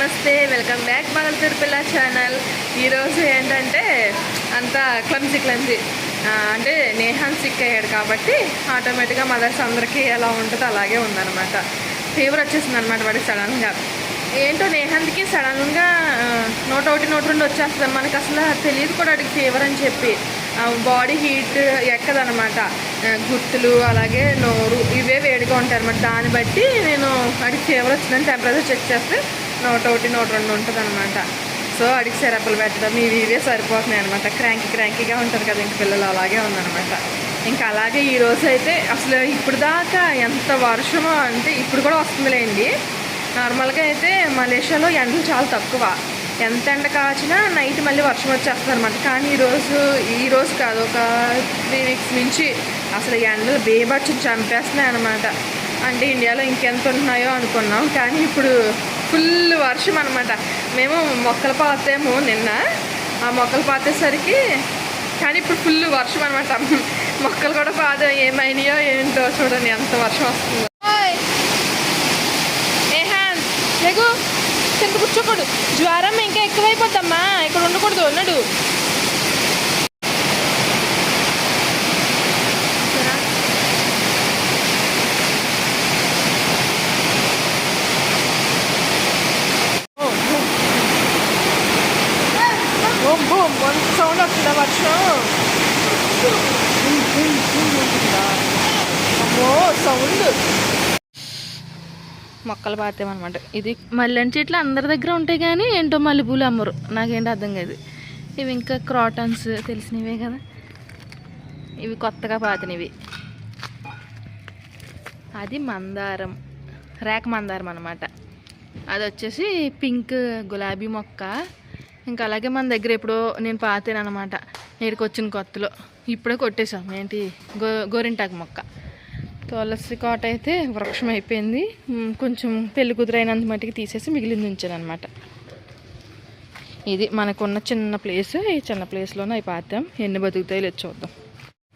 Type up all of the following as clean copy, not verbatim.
నమస్తే, welcome back మంగళతూరు పిల్ల channel. ఈరోజు ఏంటంటే అంతా క్లమ్జీ అంటే నేహాన్ సిక్ అయ్యాడు కాబట్టి ఆటోమేటిక్గా మదర్స్ అందరికీ ఎలా ఉంటుందో అలాగే ఉందన్నమాట. ఫీవర్ వచ్చేసింది అనమాట వాడికి సడన్గా. ఏంటో నేహాన్కి సడన్గా నోట్ ఒకటి నోట్ రెండు వచ్చేస్తుంది. మనకు అసలు తెలియదు కూడా వాడికి ఫీవర్ అని చెప్పి. బాడీ హీట్ ఎక్కదనమాట. గుర్తులు అలాగే నోరు ఇవే వేడిగా ఉంటాయి అనమాట. దాన్ని బట్టి నేను వాడికి ఫీవర్ వచ్చిందని టెంపరేచర్ చెక్ చేస్తే నోట్ ఒకటి నోట్ రెండు ఉంటుంది అనమాట. సో వాడికి సిరప్లు పెట్టడం ఇవే సరిపోతున్నాయి అనమాట. క్రాంకీగా ఉంటారు కదా ఇంక పిల్లలు, అలాగే ఉందనమాట. ఇంకా అలాగే ఈరోజు అయితే అసలు ఇప్పుడు దాకా ఎంత వర్షమో అంటే ఇప్పుడు కూడా వస్తుందిలేండి. నార్మల్గా అయితే మలేషియాలో ఎండలు చాలా తక్కువ. ఎంత ఎండ కాచినా నైట్ మళ్ళీ వర్షం వచ్చేస్తుంది అనమాట. కానీ ఈరోజు కాదు, ఒక 3 వీక్స్ నుంచి అసలు ఎండలు బేబచ్చి చంపేస్తున్నాయి అనమాట. అంటే ఇండియాలో ఇంకెంత ఉంటున్నాయో అనుకున్నాం, కానీ ఇప్పుడు ఫుల్ వర్షం అనమాట. మేము మొక్కలు పాతాము నిన్న. ఆ మొక్కలు పాతేసరికి కానీ ఇప్పుడు ఫుల్ వర్షం అనమాట. మొక్కలు కూడా పాత ఏమైనాయో ఏంటో చూడండి ఎంత వర్షం వస్తుందో. లేకు కింద కూర్చోకూడదు, జ్వరం ఇంకా ఎక్కువైపోద్దమ్మా, ఇక్కడ ఉండకూడదు. ఉన్నాడు సౌండ్ వస్తుందా వర్షం? అమ్మో సౌండ్. మొక్కలు పాతామన్నమాట. ఇది మల్లెని చెట్లు అందరి దగ్గర ఉంటాయి కానీ ఏంటో మల్లెపూలు అమ్మరు, నాకేంటో అర్థం కాదు. ఇవి ఇంకా క్రాటన్స్ తెలిసినవే కదా, ఇవి కొత్తగా పాతినవి. అది మందారం, రేక మందారం అన్నమాట. అది వచ్చేసి పింక్ గులాబీ మొక్క. ఇంకా అలాగే మన దగ్గర ఎప్పుడో నేను పాతాను అనమాట, ఇక్కడికి వచ్చిన కొత్తలో. ఇప్పుడే కొట్టేసాం ఏంటి గోరింటాకు మొక్క. తులసి కోట అయితే వృక్షం అయిపోయింది. కొంచెం పెళ్లి కుదిరైనంత మట్టికి తీసేసి మిగిలింది ఉంచాను అనమాట. ఇది మనకున్న చిన్న ప్లేస్. ఈ చిన్న ప్లేస్లోనే అవి పాతాం. ఎన్ని బతుకుతాయో లేదు చూద్దాం.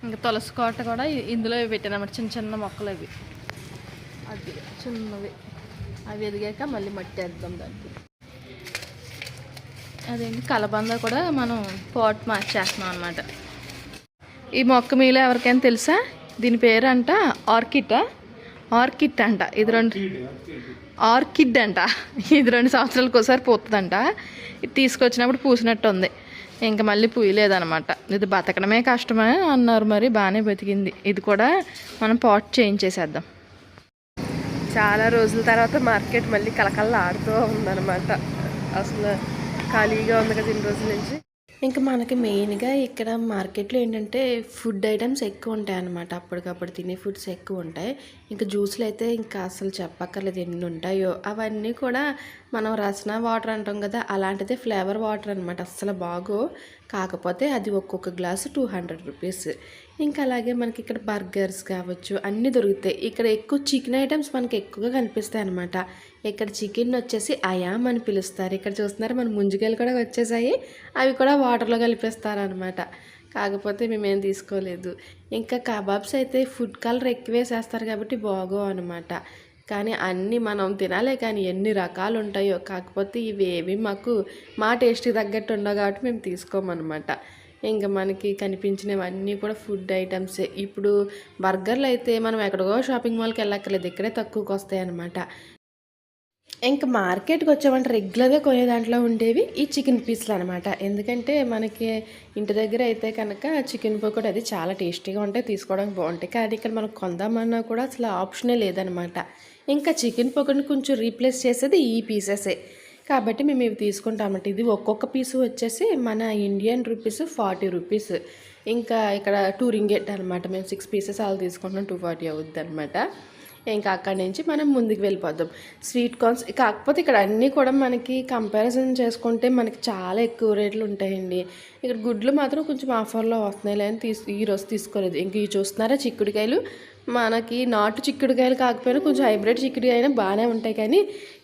ఇంకా తులసి కోట కూడా ఇందులో పెట్టాను అనమాట. చిన్న చిన్న మొక్కలు అవి, అది చిన్నవి. అవి ఎదిగాక మళ్ళీ మట్టి వేద్దాం దానికి. అదేంటి కలబంద కూడా మనం పాట్ మార్చేస్తున్నాం అనమాట. ఈ మొక్క మీలో ఎవరికైనా తెలుసా? దీని పేరు అంట ఆర్కిడ్ అంట. ఇది ఆర్కిడ్ అంట. ఇది 2 సంవత్సరాలకు ఒకసారి పోతుందంట. ఇది తీసుకొచ్చినప్పుడు పూసినట్టు ఉంది, ఇంకా మళ్ళీ పూయలేదనమాట. ఇది బతకడమే కష్టమే అన్నారు, మరి బాగానే బతికింది. ఇది కూడా మనం పాట్ చేయించేసేద్దాం. చాలా రోజుల తర్వాత మార్కెట్ మళ్ళీ కలకల్లా ఆడుతూ ఉందన్నమాట. అసలు ఖాళీగా ఉంది కదా ఇన్ని రోజుల నుంచి. ఇంకా మనకి మెయిన్గా ఇక్కడ మార్కెట్లో ఏంటంటే ఫుడ్ ఐటమ్స్ ఎక్కువ ఉంటాయి అన్నమాట. అప్పటికప్పుడు తినే ఫుడ్స్ ఎక్కువ ఉంటాయి. ఇంకా జ్యూస్లు అయితే ఇంకా అసలు చెప్పక్కర్లేదు ఎన్ని ఉంటాయో. అవన్నీ కూడా మనం రసన వాటర్ అంటాం కదా, అలాంటిదే ఫ్లేవర్ వాటర్ అనమాట. అస్సలు బాగో. కాకపోతే అది ఒక్కొక్క గ్లాసు 200 రూపీస్. ఇంకా అలాగే మనకి ఇక్కడ బర్గర్స్ కావచ్చు అన్నీ దొరుకుతాయి. ఇక్కడ ఎక్కువ చికెన్ ఐటమ్స్ మనకి ఎక్కువగా కనిపిస్తాయి అనమాట. ఇక్కడ చికెన్ వచ్చేసి అయామ్ అని పిలుస్తారు. ఇక్కడ చూస్తున్నారు మన ముంజికాయలు కూడా వచ్చేసాయి. అవి కూడా వాటర్లో కలిపేస్తారనమాట. కాకపోతే మేమేం తీసుకోలేదు. ఇంకా కబాబ్స్ అయితే ఫుడ్ కలర్ ఎక్కువ వేసేస్తారు కాబట్టి బాగో అనమాట. కానీ అన్నీ మనం తినాలే, కానీ ఎన్ని రకాలు ఉంటాయో. కాకపోతే ఇవేవి మాకు మా టేస్ట్కి తగ్గట్టు ఉండవు కాబట్టి మేము తీసుకోమన్నమాట. ఇంకా మనకి కనిపించినవన్నీ కూడా ఫుడ్ ఐటమ్సే. ఇప్పుడు బర్గర్లు అయితే మనం ఎక్కడికో షాపింగ్ మాల్కి వెళ్ళక్కర్లేదు, ఇక్కడే తక్కువకి వస్తాయి అన్నమాట. ఇంకా మార్కెట్కి వచ్చామంటే రెగ్యులర్గా కొనే దాంట్లో ఉండేవి ఈ చికెన్ పీస్లు అనమాట. ఎందుకంటే మనకి ఇంటి దగ్గర అయితే కనుక చికెన్ పకోడీ అది చాలా టేస్టీగా ఉంటాయి, తీసుకోవడానికి బాగుంటాయి. కానీ ఇక్కడ మనకు కొందామన్నా కూడా అసలు ఆప్షనే లేదనమాట. ఇంకా చికెన్ పకోడీని కొంచెం రీప్లేస్ చేసేది ఈ పీసెసే కాబట్టి మేము ఇవి తీసుకుంటామంట. ఇది ఒక్కొక్క పీసు వచ్చేసి మన ఇండియన్ రూపీస్ 40 రూపీస్. ఇంకా ఇక్కడ 2 రింగెట్ అనమాట. మేము 6 పీసెస్ అలా తీసుకుంటున్నాం, 240 అవుద్ది అనమాట. ఇంకా అక్కడి నుంచి మనం ముందుకు వెళ్ళిపోద్దాం. స్వీట్ కార్న్స్ కాకపోతే ఇక్కడ అన్నీ కూడా మనకి కంపారిజన్ చేసుకుంటే మనకి చాలా ఎక్కువ రేట్లు ఉంటాయండి. ఇక్కడ గుడ్లు మాత్రం కొంచెం ఆఫర్లో వస్తున్నాయి లేని ఈరోజు తీసుకోలేదు. ఇంక ఇవి చూస్తున్నారా చిక్కుడుకాయలు. మనకి నాటు చిక్కుడుకాయలు కాకపోయినా కొంచెం హైబ్రిడ్ చిక్కుడుకాయ అయినా బాగానే ఉంటాయి, కానీ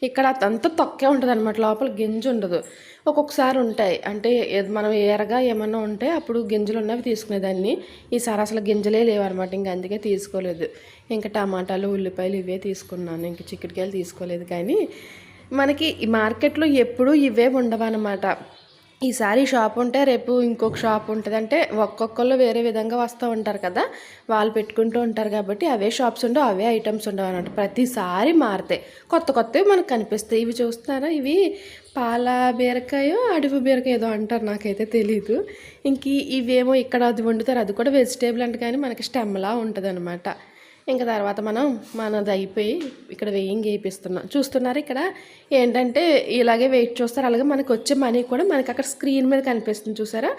ఇక్కడ అంతా తొక్కే ఉంటుంది అనమాట. లోపల గింజ ఉండదు. ఒక్కొక్కసారి ఉంటాయి, అంటే మనం ఎరగా ఏమన్నా ఉంటే అప్పుడు గింజలు ఉన్నవి తీసుకునేదాన్ని. ఈసారి అసలు గింజలే లేవన్నమాట. ఇంక అందుకే తీసుకోలేదు. ఇంకా టమాటాలు ఉల్లిపాయలు ఇవే తీసుకున్నాను. ఇంక చిక్కుడుకాయలు తీసుకోలేదు. కానీ మనకి ఈ మార్కెట్లో ఎప్పుడూ ఇవే ఉండవన్నమాట. ఈసారి షాప్ ఉంటే రేపు ఇంకొక షాప్ ఉంటుంది. అంటే ఒక్కొక్కళ్ళు వేరే విధంగా వస్తూ ఉంటారు కదా, వాళ్ళు పెట్టుకుంటూ ఉంటారు కాబట్టి అవే షాప్స్ ఉండవు, అవే ఐటమ్స్ ఉండవు అనమాట. ప్రతిసారి మారుతాయి, కొత్త కొత్తవి మనకు కనిపిస్తాయి. ఇవి చూస్తున్నారా, ఇవి పాల బీరకాయో అడవి బీరకాయ ఏదో అంటారు, నాకైతే తెలీదు. ఇంక ఇవేమో ఇక్కడ అది వండుతారు, అది కూడా వెజిటేబుల్ అంటే కానీ మనకి స్టెమ్లా ఉంటుంది అనమాట. ఇంకా తర్వాత మనది అయిపోయి ఇక్కడ వెయ్యింగ్ వేయిస్తున్నాం. చూస్తున్నారు ఇక్కడ ఏంటంటే ఇలాగే వెయిట్ చూస్తారు, అలాగే మనకు వచ్చే మనీ కూడా మనకి అక్కడ స్క్రీన్ మీద కనిపిస్తుంది చూసారా.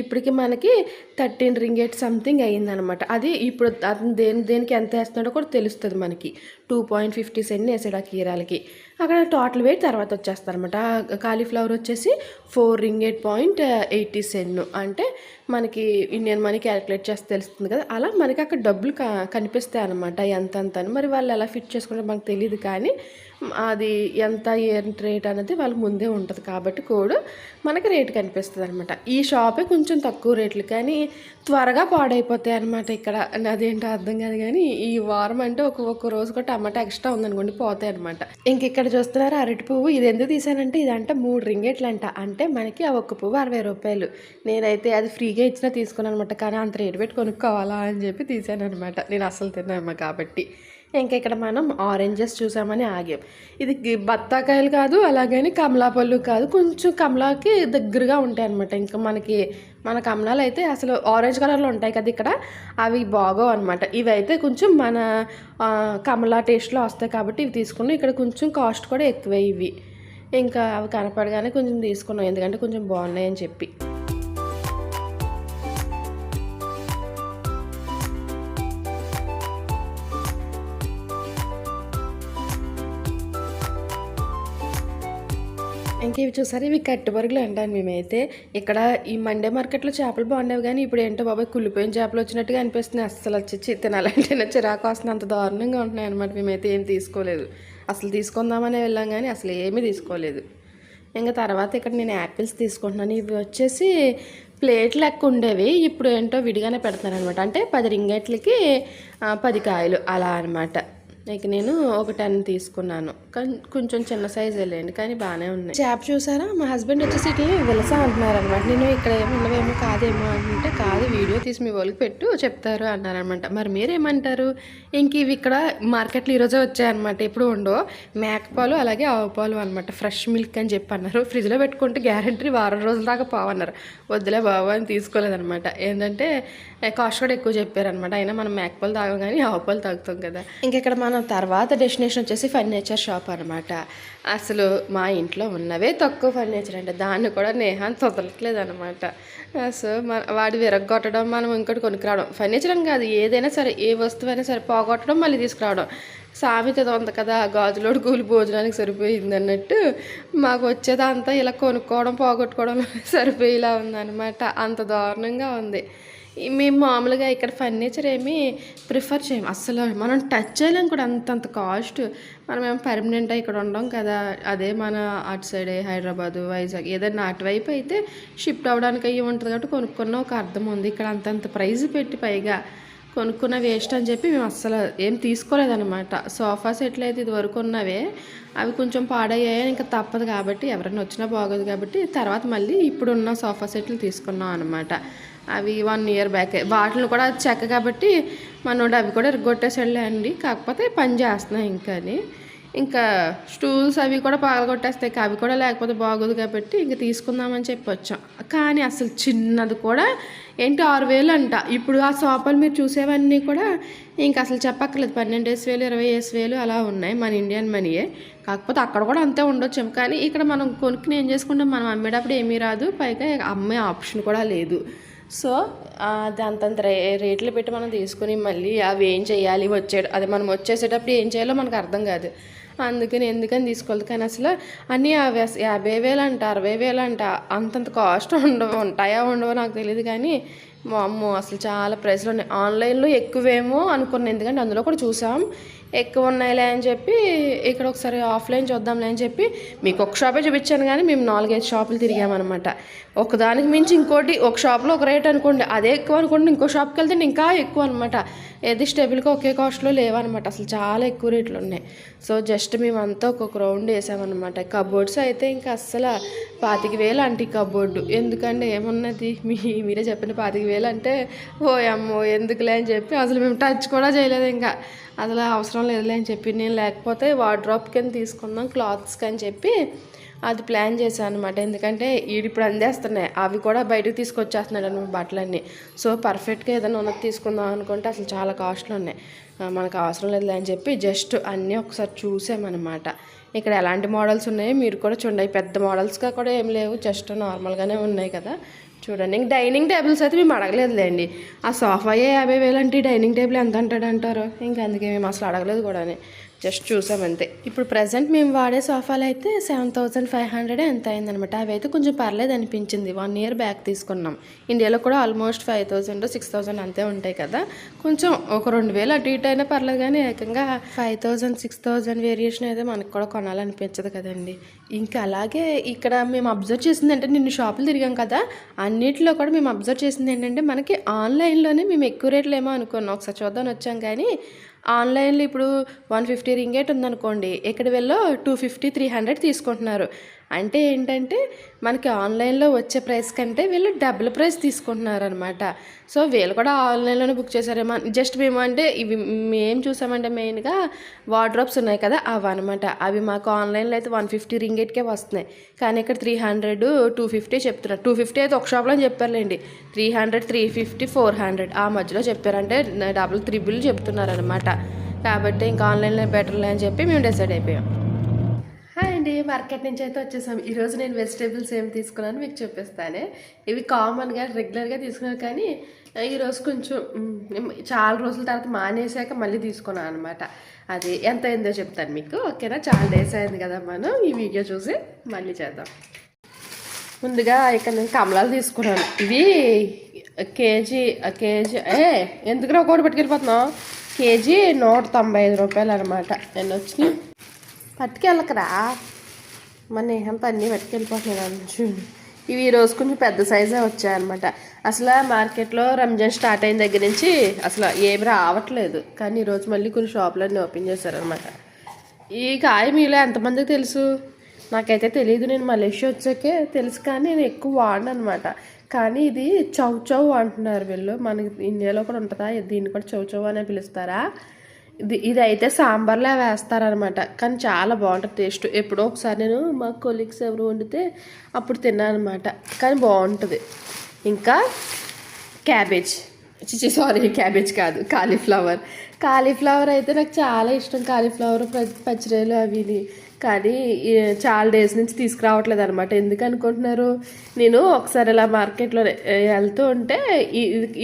ఇప్పటికి మనకి 13 రింగేట్ సంథింగ్ అయ్యిందనమాట. అది ఇప్పుడు అతను దేనికి ఎంత వేస్తున్నాడో కూడా తెలుస్తుంది మనకి. 2.50 సెంట్ వేసాడు ఆ కీరాలకి. అక్కడ టోటల్ వెయిట్ తర్వాత వచ్చేస్తారనమాట. కాలీఫ్లవర్ వచ్చేసి 4 రింగేట్ పాయింట్ 80 సెంట్. అంటే మనకి ఇండియన్ మనీ క్యాలిక్యులేట్ చేస్తే తెలుస్తుంది కదా, అలా మనకి అక్కడ డబ్బులు కనిపిస్తాయి అనమాట ఎంత అని. మరి వాళ్ళు ఎలా ఫిట్ చేసుకుంటారో మనకు తెలియదు, కానీ అది ఎంత రేట్ అనేది వాళ్ళకి ముందే ఉంటుంది కాబట్టి కూడా మనకి రేట్ కనిపిస్తుంది అనమాట. ఈ షాపే కొంచెం తక్కువ రేట్లు, కానీ త్వరగా పాడైపోతాయి అనమాట. ఇక్కడ అదేంటో అర్థం కాదు, కానీ ఈ వారం అంటే ఒక్కొక్క రోజు కూడా టమాటా ఎక్స్ట్రా ఉందనుకోండి పోతాయి అనమాట. ఇంక ఇక్కడ చూస్తున్నారు అరటి పువ్వు. ఇది ఎందుకు తీసానంటే ఇదంటే 3 రింగేట్లు అంట. అంటే మనకి ఆ ఒక్క పువ్వు 60 రూపాయలు. నేనైతే అది ఫ్రీగా ఇచ్చినా తీసుకున్నాను అనమాట, కానీ అంత రేటు పెట్టి కొనుక్కోవాలా అని చెప్పి తీసాను అనమాట. నేను అసలు తిన్నాను కాబట్టి. ఇంకా ఇక్కడ మనం ఆరెంజెస్ చూసామని ఆగాం. ఇది బత్తాకాయలు కాదు, అలాగని కమలాపళ్ళు కాదు, కొంచెం కమలాకి దగ్గరగా ఉంటాయి అనమాట. ఇంకా మన కమలాలు అయితే అసలు ఆరెంజ్ కలర్లో ఉంటాయి కదా ఇక్కడ, అవి బాగోవు అనమాట. ఇవి అయితే కొంచెం మన కమలా టేస్ట్లో వస్తాయి కాబట్టి ఇవి తీసుకున్నాం. ఇక్కడ కొంచెం కాస్ట్ కూడా ఎక్కువే ఇవి. ఇంకా అవి కనపడగానే కొంచెం తీసుకున్నాం, ఎందుకంటే కొంచెం బాగున్నాయని చెప్పి. ఇంక ఇవి చూసారు, ఇవి కట్టుబరుగులు అంటాను మేమైతే. ఇక్కడ ఈ మండే మార్కెట్లో చేపలు బాగుండేవి, కానీ ఇప్పుడు ఏంటో బాబాయ్ కుళ్ళిపోయిన చేపలు వచ్చినట్టుగా అనిపిస్తున్నాయి. అస్సలు వచ్చి తినాలంటే చిరాకు వస్తుంది, అంత దారుణంగా ఉంటున్నాయి అనమాట. మేమైతే ఏం తీసుకోలేదు, అసలు తీసుకుందామని వెళ్ళాం కానీ అసలు ఏమీ తీసుకోలేదు. ఇంకా తర్వాత ఇక్కడ నేను యాపిల్స్ తీసుకుంటున్నాను. ఇవి వచ్చేసి ప్లేట్ లెక్క ఉండేవి, ఇప్పుడు ఏంటో విడిగానే పెడుతున్నాను అనమాట. అంటే 10 రింగేట్లకి 10 కాయలు అలా అనమాట. ఇక నేను ఒక 10 తీసుకున్నాను, కొంచెం చిన్న సైజు వెళ్ళండి, కానీ బాగానే ఉన్నాయి. చేప చూసారా, మా హస్బెండ్ వచ్చేసి ఇట్లా విలసా అంటున్నారు అనమాట. నేను ఇక్కడ ఏముండవేమో కాదేమో అంటే, కాదు వీడియో తీసి మీ వాళ్ళకి పెట్టు చెప్తారు అన్నారనమాట. మరి మీరేమంటారు? ఇంక ఇవి ఇక్కడ మార్కెట్లో ఈరోజే వచ్చాయన్నమాట, ఎప్పుడు ఉండవు. మేకపాలు అలాగే ఆవు పాలు అనమాట, ఫ్రెష్ మిల్క్ అని చెప్పి అన్నారు. ఫ్రిడ్జ్లో పెట్టుకుంటే గ్యారంటీ వారం రోజుల దాకా పోవన్నారు. వద్దులే బాబు అని తీసుకోలేదనమాట. ఏంటంటే కాస్ట్ కూడా ఎక్కువ చెప్పారనమాట. అయినా మనం మేకపాలు తాగం కానీ ఆవు పాలు తాగుతాం కదా. ఇంకెక్కడ మనం తర్వాత డెస్టినేషన్ వచ్చేసి ఫర్నిచర్ షాప్ అనమాట. అసలు మా ఇంట్లో ఉన్నవే తక్కువ ఫర్నిచర్ అంటే దాన్ని కూడా నేహాన్ని వదలట్లేదు అనమాట. సో వాడి విరగొట్టడం, మనం ఇంకోటి కొనుక్కురావడం. ఫర్నిచర్ అని కాదు, ఏదైనా సరే, ఏ వస్తువైనా సరే పోగొట్టడం మళ్ళీ తీసుకురావడం. సామెత ఉంది కదా, గాజులోడు కూలి భోజనానికి సరిపోయింది అన్నట్టు మాకు వచ్చేదంతా ఇలా కొనుక్కోవడం పోగొట్టుకోవడం సరిపోయేలా ఉందన్నమాట. అంత దారుణంగా ఉంది. మేము మామూలుగా ఇక్కడ ఫర్నిచర్ ఏమీ ప్రిఫర్ చేయము అస్సలు, మనం టచ్ చేయలేం కూడా, అంతంత కాస్ట్. మనం ఏమో పర్మనెంట్గా ఇక్కడ ఉండం కదా, అదే మన అటు సైడే హైదరాబాదు వైజాగ్ ఏదైనా అటువైపు అయితే షిఫ్ట్ అవ్వడానికి అయ్యి ఉంటుంది కాబట్టి కొనుక్కున్న ఒక అర్థం ఉంది. ఇక్కడ అంతంత ప్రైస్ పెట్టి పైగా కొనుక్కున్న వేస్ట్ అని చెప్పి మేము అస్సలు ఏం తీసుకోలేదన్నమాట. సోఫా సెట్లు అయితే ఇదివరకు ఉన్నవే, అవి కొంచెం పాడయ్యాయి, ఇంకా తప్పదు కాబట్టి ఎవరైనా వచ్చినా బాగోదు కాబట్టి తర్వాత మళ్ళీ ఇప్పుడున్న సోఫా సెట్లు తీసుకున్నాం అనమాట. అవి 1 ఇయర్ బ్యాక్. వాటిని కూడా చెక్క కాబట్టి మనోడు అవి కూడా ఇరగొట్టేసాడులే అండి, కాకపోతే పని చేస్తున్నాయి ఇంకా స్టూల్స్ అవి కూడా పగలగొట్టేస్తాయి, అవి కూడా లేకపోతే బాగోదు కాబట్టి ఇంక తీసుకుందామని చెప్పి వచ్చాం. కానీ అసలు చిన్నది కూడా ఏంటి 6,000 అంట. ఇప్పుడు ఆ సోఫాలు మీరు చూసేవన్నీ కూడా ఇంక అసలు చెప్పక్కర్లేదు, 12,000 20,000 అలా ఉన్నాయి మన ఇండియన్ మనీయే. కాకపోతే అక్కడ కూడా అంతే ఉండొచ్చాం, కానీ ఇక్కడ మనం కొనుక్కుని ఏం చేసుకుంటాం, మనం అమ్మేటప్పుడు ఏమీ రాదు, పైగా అమ్మే ఆప్షన్ కూడా లేదు. సో అది అంతంత రేట్లు పెట్టి మనం తీసుకుని మళ్ళీ అవి ఏం చేయాలి, అది మనం వచ్చేసేటప్పుడు ఏం చేయాలో మనకు అర్థం కాదు. ఎందుకని తీసుకోలేదు. కానీ అసలు అన్నీ 50,000 అంట, 60,000 అంట, అంతంత కాస్ట్ ఉంటాయో ఉండవో నాకు తెలియదు, కానీ మా అమ్మ అసలు చాలా ప్రైస్లో ఉన్నాయి. ఆన్లైన్లో ఎక్కువేమో అనుకున్నాను, ఎందుకంటే అందులో కూడా చూసాం ఎక్కువ ఉన్నాయిలే అని చెప్పి ఇక్కడ ఒకసారి ఆఫ్లైన్ చూద్దాంలే అని చెప్పి మీకు ఒక షాపే చూపించాను, కానీ మేము 4-5 షాపులు తిరిగామన్నమాట. ఒకదానికి మించి ఇంకోటి, ఒక షాప్లో ఒక రేట్ అనుకోండి, అదే ఎక్కువ అనుకోండి, ఇంకో షాప్కి వెళ్తే ఇంకా ఎక్కువ అనమాట. ఏది స్టేబుల్గా ఒకే కాస్ట్లో లేవన్నమాట, అసలు చాలా ఎక్కువ రేట్లు ఉన్నాయి. సో జస్ట్ మేమంతా ఒక్కొక్క రౌండ్ వేసామన్నమాట. కబోర్డ్స్ అయితే ఇంకా అస్సలు 25,000 అంటే కబోర్డు ఎందుకంటే ఏమున్నది మీరే చెప్పండి. 25,000 అంటే ఓ అమ్మో ఎందుకులే అని చెప్పి అసలు మేము టచ్ కూడా చేయలేదు, ఇంకా అసలు అవసరం లేదులే అని చెప్పి. నేను లేకపోతే వార్డ్రోబ్ కింద తీసుకుందాం క్లాత్స్కి అని చెప్పి అది ప్లాన్ చేశాను అనమాట. ఎందుకంటే ఇప్పుడు అందేస్తున్నాయి, అవి కూడా బయటకు తీసుకొచ్చేస్తున్నాడు అనమాట బట్టలన్నీ. సో పర్ఫెక్ట్గా ఏదైనా ఉన్నది తీసుకుందాం అనుకుంటే అసలు చాలా కాస్ట్లు ఉన్నాయి, మనకు అవసరం లేదులే అని చెప్పి జస్ట్ అన్నీ ఒకసారి చూసామన్నమాట. ఇక్కడ ఎలాంటి మోడల్స్ ఉన్నాయో మీరు కూడా చూడండి. పెద్ద మోడల్స్గా కూడా ఏం లేవు, జస్ట్ నార్మల్గానే ఉన్నాయి కదా చూడండి. ఇంక డైనింగ్ టేబుల్స్ అయితే మేము అడగలేదులేండి, ఆ సోఫాయే 50,000 అంటే డైనింగ్ టేబుల్ ఎంత అంటారు, ఇంకా అందుకే మేము అసలు అడగలేదు కూడా, జస్ట్ చూసామంతే. ఇప్పుడు ప్రజెంట్ మేము వాడే సోఫాలు అయితే 7,500 ఎంత అయిందనమాట. అవి అయితే కొంచెం పర్లేదు అనిపించింది, 1 year బ్యాక్ తీసుకున్నాం. ఇండియాలో కూడా ఆల్మోస్ట్ 5,000 6,000 అంతే ఉంటాయి కదా, కొంచెం ఒక 2,000 అటు ఇటు అయినా పర్లేదు, కానీ ఏకంగా 5,000 6,000 వేరియేషన్ అయితే మనకు కూడా కొనాలనిపించదు కదండి. ఇంకా అలాగే ఇక్కడ మేము అబ్జర్వ్ చేసింది అంటే, నిన్ను షాపులు తిరిగాం కదా, అన్నిటిలో కూడా మేము అబ్జర్వ్ చేసింది ఏంటంటే, మనకి ఆన్లైన్లోనే మేము ఎక్కువ రేట్లు ఏమో అనుకున్నాం, ఒకసారి చూద్దాం వచ్చాం, కానీ ఆన్లైన్లో ఇప్పుడు 150 రింగేట్ ఉందనుకోండి, ఇక్కడ వీళ్ళు 250 300 తీసుకుంటున్నారు. అంటే ఏంటంటే మనకి ఆన్లైన్లో వచ్చే ప్రైస్ కంటే వీళ్ళు డబుల్ ప్రైస్ తీసుకుంటున్నారు అనమాట. సో వీళ్ళు కూడా ఆన్లైన్లోనే బుక్ చేశారేమో. జస్ట్ మేము అంటే ఇవి మేము చూసామంటే మెయిన్గా వార్డ్రోబ్స్ ఉన్నాయి కదా అవి అనమాట. అవి మాకు ఆన్లైన్లో అయితే 150 రింగేట్కే వస్తున్నాయి, కానీ ఇక్కడ 300 250 చెప్తున్నారు. 250 అయితే ఒక షాప్లో చెప్పారులేండి, 300 350 400 ఆ మధ్యలో చెప్పారు, అంటే డబుల్ త్రిబుల్ చెప్తున్నారు అనమాట. కాబట్టి ఇంకా ఆన్లైన్లో బెటర్లే అని చెప్పి మేము డిసైడ్ అయిపోయాం. హాయ్ అండి, మార్కెట్ నుంచి అయితే వచ్చేసాం. ఈరోజు నేను వెజిటేబుల్స్ ఏమి తీసుకున్నాను మీకు చూపిస్తానే. ఇవి కామన్గా రెగ్యులర్గా తీసుకున్నాను, కానీ ఈరోజు కొంచెం చాలా రోజుల తర్వాత మానేసాక మళ్ళీ తీసుకున్నాను అనమాట. అది ఎంత అయిందో చెప్తాను మీకు, ఓకేనా? చాలా డేస్ అయింది కదా, మనం ఈ వీడియో చూసి మళ్ళీ చేద్దాం. ముందుగా ఇక్కడ నేను కమలాలు తీసుకున్నాను. ఇవి కేజీ ఎందుకు ఒకటి పట్టుకెళ్ళిపోతున్నావు, కేజీ 195 రూపాయలు అనమాట. నేను వచ్చి పట్టుకెళ్ళకరా, మన నేహంతో అన్నీ పట్టుకెళ్ళిపోతున్నాను. ఇవి ఈరోజు కొంచెం పెద్ద సైజే వచ్చాయన్నమాట. అసలు మార్కెట్లో రంజాన్ స్టార్ట్ అయిన దగ్గర నుంచి అసలు ఏమి రావట్లేదు, కానీ ఈరోజు మళ్ళీ కొన్ని షాపులన్నీ ఓపెన్ చేశారనమాట. ఈ కాయ మీలో ఎంతమందికి తెలుసు? నాకైతే తెలియదు, నేను మలేషియా వచ్చాకే తెలుసు, కానీ నేను ఎక్కువ వాడను అనమాట. కానీ ఇది చౌ అంటున్నారు వీళ్ళు, మనకి ఇండియాలో కూడా ఉంటుందా, దీన్ని కూడా చౌ అనే పిలుస్తారా? ఇది అయితే సాంబార్లో వేస్తారనమాట, కానీ చాలా బాగుంటుంది టేస్ట్. ఎప్పుడో ఒకసారి నేను మా కొలీగ్స్ ఎవరు వండితే అప్పుడు తిన్నాను అనమాట, కానీ బాగుంటుంది. ఇంకా క్యాబేజ్ క్యాబేజ్ కాదు, కాలీఫ్లవర్ అయితే నాకు చాలా ఇష్టం. కాలీఫ్లవర్ పచ్చిరేలు అవి, కానీ చాలా డేస్ నుంచి తీసుకురావట్లేదు అనమాట. ఎందుకు అనుకుంటున్నారు? నేను ఒకసారి ఇలా మార్కెట్లో వెళ్తూ ఉంటే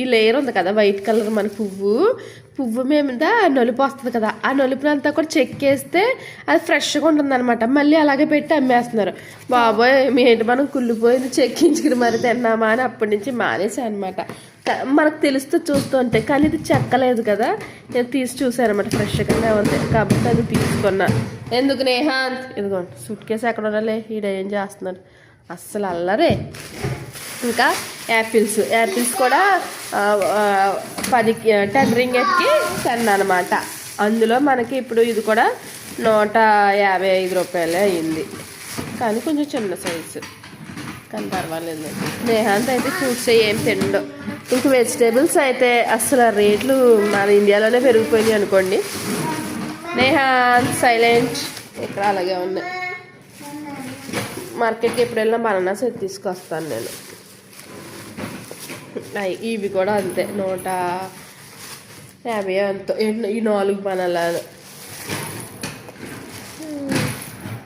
ఈ లేయర్ ఉంది కదా వైట్ కలర్, మన పువ్వు మీద నలుపు వస్తుంది కదా, ఆ నలుపునంతా కూడా చెక్కేస్తే అది ఫ్రెష్గా ఉంటుంది అనమాట. మళ్ళీ అలాగే పెట్టి అమ్మేస్తున్నారు. బాబోయ్ ఏంటి మనం కుళ్ళిపోయింది చెక్కించుకుని మరి తిన్నామా అని అప్పటి నుంచి మానేసాను అనమాట. మనకు తెలుస్తూ చూస్తూ ఉంటాయి, కానీ ఇది చెక్కలేదు కదా, నేను తీసి చూసాను అనమాట, ఫ్రెష్గానే ఉంది కాబట్టి అది తీసుకున్నా. ఎందుకు నేహాంత్, ఇదిగోండి సూట్ కేసు ఎక్కడ ఉండాలి, ఈడ ఏం చేస్తున్నాడు అస్సలు అల్లరే. ఇంకా యాపిల్స్ కూడా 10 రింగెట్కి 10 అనమాట. అందులో మనకి ఇప్పుడు ఇది కూడా 155 రూపాయలే అయింది, కానీ కొంచెం చిన్న సైజు, కానీ పర్వాలేదు. నేహాంత్ అయితే ఫ్రూట్స్ ఏం తిండు. ఇంక వెజిటేబుల్స్ అయితే అసలు రేట్లు మన ఇండియాలోనే పెరిగిపోయినాయి అనుకోండి. నేహాంత్ సైలెంట్, ఇక్కడ అలాగే ఉన్నాయి. మార్కెట్కి ఎప్పుడు వెళ్ళినా బనానాస్ తీసుకొస్తాను నేను. ఇవి కూడా అంతే 150 ఎంతో, ఈ 4 బనానాలు.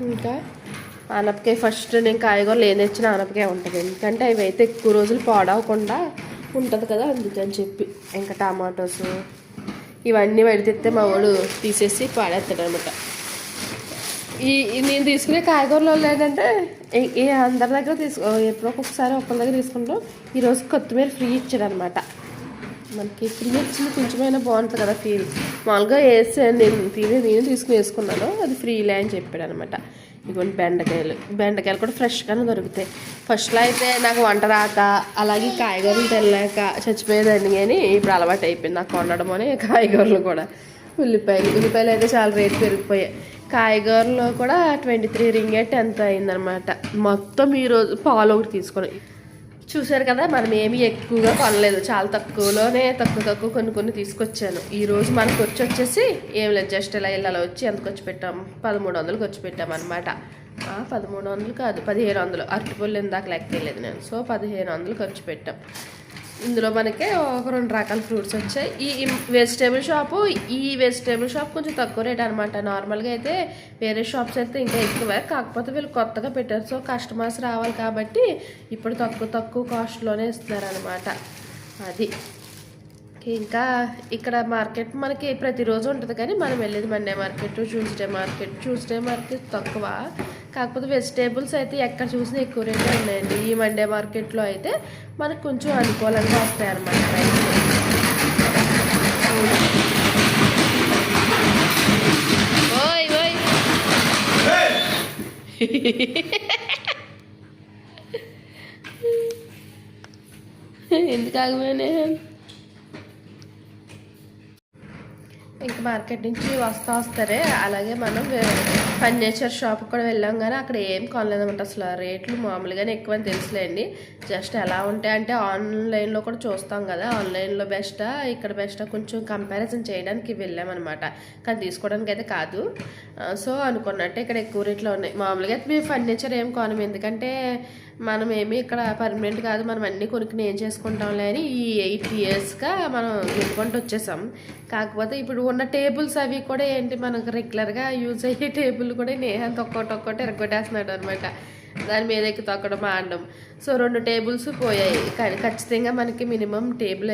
ఇంకా ఆనపకాయ, ఫస్ట్ నేను కాయగూరలు ఏం తెచ్చినా ఆనపకాయ ఉంటుంది, ఎందుకంటే అవి అయితే ఎక్కువ రోజులు పాడవకుండా ఉంటుంది కదా, అందుకని చెప్పి. ఇంకా టమాటోస్ ఇవన్నీ తెస్తే మా వాడు తీసేసి పాడేస్తాడు అనమాట. నేను తీసుకునే కాయగూరలు ఏంటంటే అందరి దగ్గర ఎప్పుడో ఒకసారి ఒకరి దగ్గర తీసుకుంటాం. ఈరోజు కొత్తిమీర ఫ్రీ ఇచ్చాడు అనమాట. మనకి ఫ్రీ వచ్చింది కొంచెమైనా బాగుంటుంది కదా ఫీల్. మామూలుగా వేసాను నేను తీసుకుని వేసుకున్నాను, అది ఫ్రీలే అని చెప్పాడు అనమాట. ఇదిగోండి బెండకాయలు కూడా ఫ్రెష్గానే దొరుకుతాయి. ఫస్ట్లో అయితే నాకు వంట రాక అలాగే కాయగూరలు తెల్లాక చచ్చిపోయేదాన్ని, కానీ ఇప్పుడు అలవాటు అయిపోయింది నాకు వండడం అని. కాయగూరలు కూడా ఉల్లిపాయలు అయితే చాలా రేటు పెరిగిపోయాయి. కాయగూరలో కూడా 23 రింగెట్ ఎంత అయిందనమాట. మొత్తం ఈరోజు పాలు ఒకటి తీసుకొని చూసారు కదా, మనం ఏమీ ఎక్కువగా కొనలేదు, చాలా తక్కువలోనే తక్కువ కొన్ని తీసుకొచ్చాను. ఈరోజు మనకు వచ్చేసి ఏం లేదు, జస్ట్ ఇలా వచ్చి ఎంత ఖర్చు పెట్టాం, 1300 ఖర్చు పెట్టాం అనమాట. 1300 కాదు 1500, అరటిపళ్ళు ఇందాక లెక్క తెలియదు నేను. సో 1500 ఖర్చు పెట్టాం. ఇందులో మనకి ఒక 2 రకాల ఫ్రూట్స్ వచ్చాయి. ఈ వెజిటేబుల్ షాప్ కొంచెం తక్కువ రేట్ అనమాట. నార్మల్గా అయితే వేరే షాప్స్ అయితే ఇంకా ఎక్కువే, కాకపోతే వీళ్ళు కొత్తగా పెట్టారు. సో కస్టమర్స్ రావాలి కాబట్టి ఇప్పుడు తక్కువ కాస్ట్లోనే ఇస్తున్నారు అనమాట. అది ఇంకా ఇక్కడ మార్కెట్ మనకి ప్రతిరోజు ఉంటుంది, కానీ మనం వెళ్ళేది మండే మార్కెట్, ట్యూస్డే మార్కెట్ తక్కువ. కాకపోతే వెజిటేబుల్స్ అయితే ఎక్కడ చూసినా ఎక్కువ రేటే ఉన్నాయండి. ఈ మండే మార్కెట్లో అయితే మనకు కొంచెం అనుకూలంగా వస్తాయి అన్నమాట రైతు. ఎందుకు ఆగమనే ఇంకా మార్కెట్ నుంచి వస్తారే. అలాగే మనం ఫర్నిచర్ షాప్కి కూడా వెళ్ళాం, కానీ అక్కడ ఏం కొనలేదన్నమాట. అసలు రేట్లు మామూలుగానే ఎక్కువ అని తెలుసులేండి. జస్ట్ ఎలా ఉంటాయంటే ఆన్లైన్లో కూడా చూస్తాం కదా, ఆన్లైన్లో బెస్టా ఇక్కడ బెస్టా కొంచెం కంపారిజన్ చేయడానికి వెళ్ళామన్నమాట, కానీ తీసుకోవడానికి అయితే కాదు. సో అనుకున్నట్టే ఇక్కడ ఎక్కువ రేట్లో ఉన్నాయి. మామూలుగా అయితే మేము ఫర్నిచర్ ఏం కొనము, ఎందుకంటే మనం ఏమి ఇక్కడ పర్మనెంట్ కాదు, మనం అన్నీ కొనుక్కుని ఏం చేసుకుంటాంలే అని ఈ 8 ఇయర్స్గా మనం కొనుక్కుంటూ వచ్చేసాం. కాకపోతే ఇప్పుడు ఉన్న టేబుల్స్ అవి కూడా ఏంటి, మనకు రెగ్యులర్గా యూజ్ అయ్యే టేబుల్ కూడా నేహంత ఒక్కొక్కటి ఎరగొట్టేస్తున్నాడు అనమాట. దాని మీద ఎక్కి తొక్కడం ఆడడం. సో 2 టేబుల్స్ పోయాయి, కానీ ఖచ్చితంగా మనకి మినిమం టేబుల్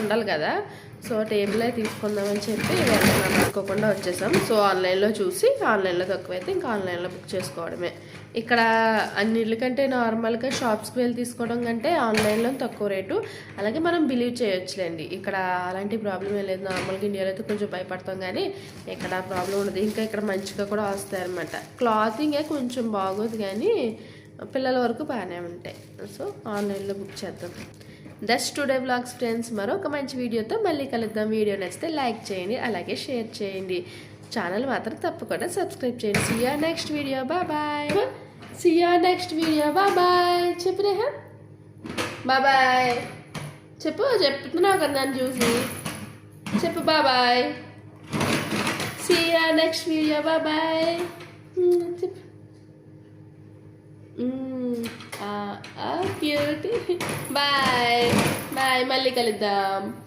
ఉండాలి కదా. సో టేబుల్ అయితే తీసుకుందామని చెప్పి వెళ్ళాము, అనుకోకుండా వచ్చేసాం. సో ఆన్లైన్లో చూసి ఆన్లైన్లో తక్కువైతే ఇంకా ఆన్లైన్లో బుక్ చేసుకోవడమే. ఇక్కడ అన్నిటికంటే నార్మల్గా షాప్స్కి వెళ్ళి తీసుకోవడం కంటే ఆన్లైన్లో తక్కువ రేటు, అలాగే మనం బిలీవ్ చేయొచ్చులేండి. ఇక్కడ అలాంటి ప్రాబ్లం ఏం లేదు. నార్మల్గా ఇండియాలో అయితే కొంచెం భయపడతాం, కానీ ఇక్కడ ప్రాబ్లం ఉండదు. ఇంకా ఇక్కడ మంచిగా కూడా వస్తాయి అన్నమాట. క్లాతింగే కొంచెం బాగోదు, కానీ పిల్లల వరకు బాగానే ఉంటాయి. సో ఆన్లైన్లో బుక్ చేద్దాం. That's today vlogs friends. మరొక మంచి వీడియోతో మళ్ళీ కలుద్దాం. వీడియో నచ్చితే లైక్ చేయండి, అలాగే షేర్ చేయండి. ఛానల్ మాత్రం తప్పకుండా సబ్స్క్రైబ్ చేయండి. See you next video. Bye. See you next video. Bye. చెప్పు రేహా, బాయ్ చెప్తున్నావు కదా నన్ను చూసి. చెప్పు bye. See you next video. Bye. చెప్పు. క్యూట్. బాయ్ మళ్ళీ కలుద్దాం.